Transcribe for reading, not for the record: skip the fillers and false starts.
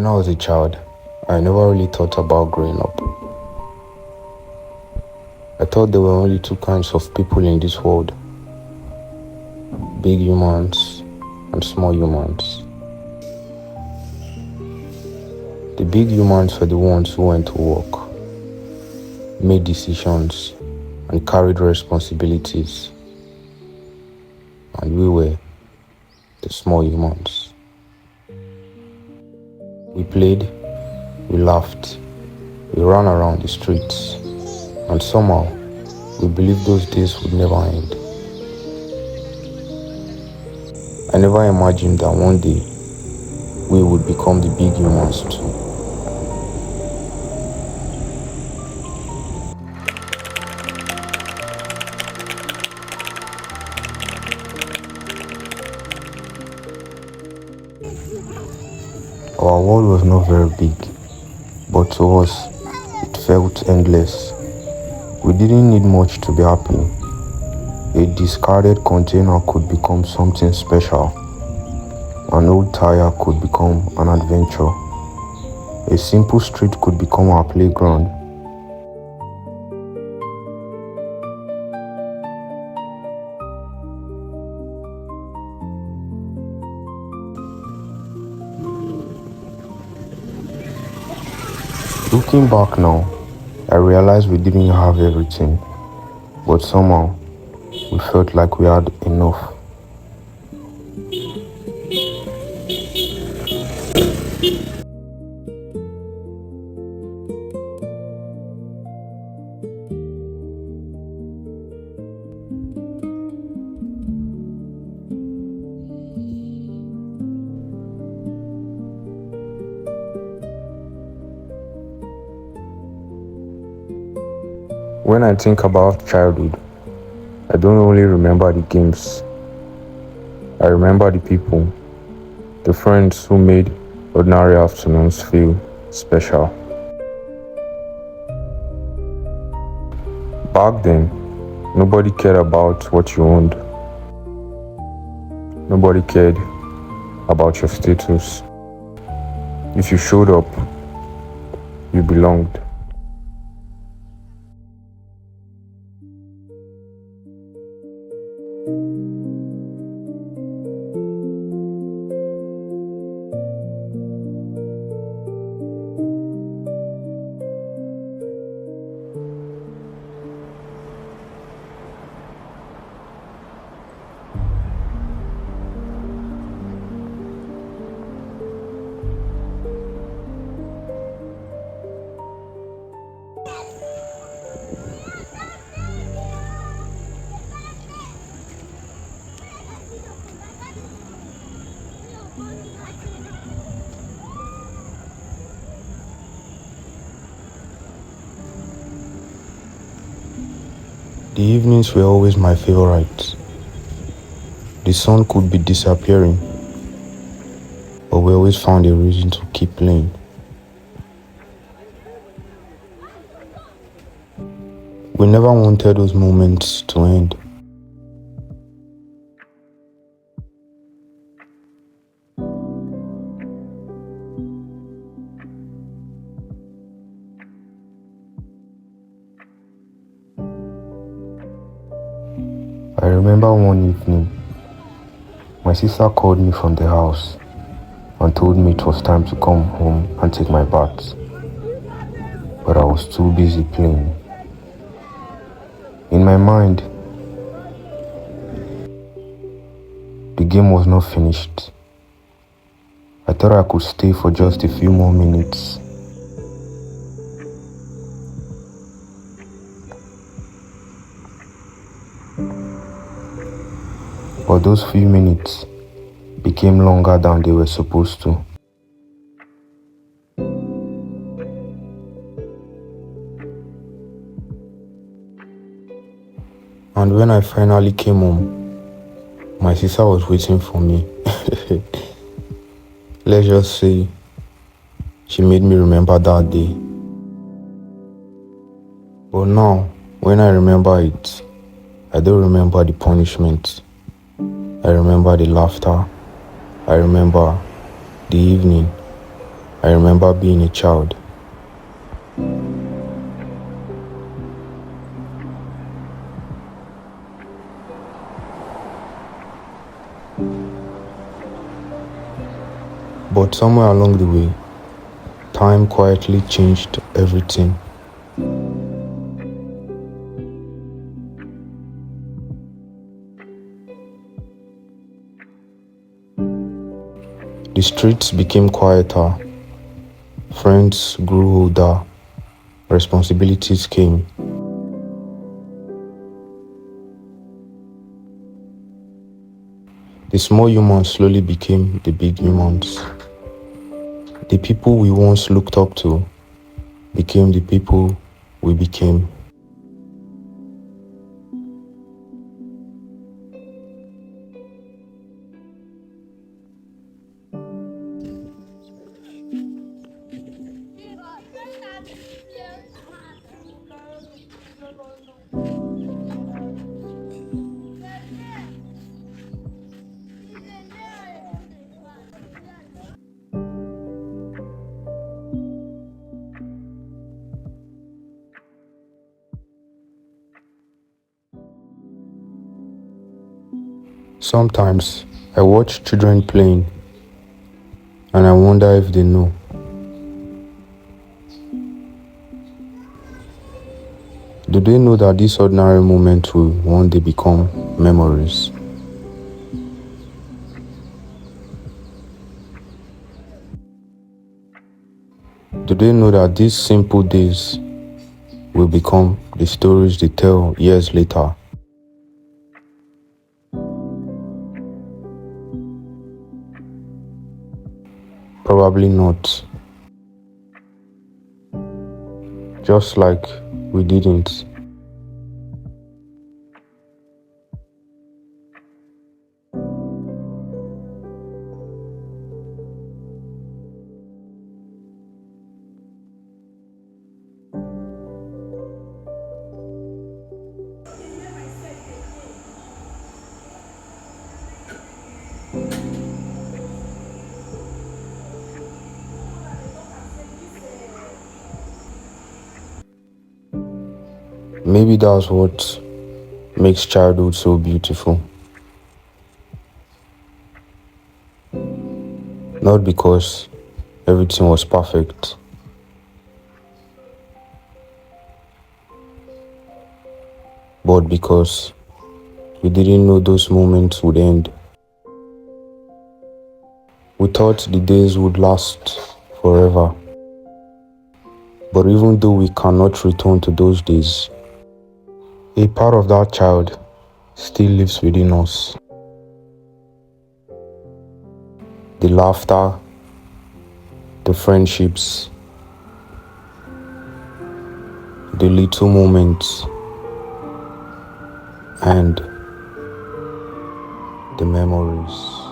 When I was a child, I never really thought about growing up. I thought there were only two kinds of people in this world: big humans and small humans. The big humans were the ones who went to work, made decisions, and carried responsibilities. And we were the small humans. We played, we laughed, we ran around the streets, and somehow we believed those days would never end. I never imagined that one day we would become the big humans too. Our world was not very big, but to us, it felt endless. We didn't need much to be happy. A discarded container could become something special. An old tire could become an adventure. A simple street could become our playground. Looking back now, I realized we didn't have everything, but somehow we felt like we had enough. When I think about childhood, I don't only remember the games. I remember the people, the friends who made ordinary afternoons feel special. Back then, nobody cared about what you owned. Nobody cared about your status. If you showed up, you belonged. The evenings were always my favorite. The sun could be disappearing, but we always found a reason to keep playing. We never wanted those moments to end. I remember one evening, my sister called me from the house and told me it was time to come home and take my bath. But I was too busy playing. In my mind, the game was not finished. I thought I could stay for just a few more minutes. But those few minutes became longer than they were supposed to. And when I finally came home, my sister was waiting for me. Let's just say she made me remember that day. But now, when I remember it, I don't remember the punishment. I remember the laughter. I remember the evening I remember being a child. But somewhere along the way, time quietly changed everything. The streets became quieter, friends grew older, responsibilities came. The small humans slowly became the big humans. The people we once looked up to became the people we became. Sometimes I watch children playing and I wonder if they know. Do they know that these ordinary moments will one day become memories? Do they know that these simple days will become the stories they tell years later? Probably not. Just like we didn't. Maybe that's what makes childhood so beautiful. Not because everything was perfect, but because we didn't know those moments would end. We thought the days would last forever. But even though we cannot return to those days, a part of that child still lives within us. The laughter, the friendships, the little moments, and the memories.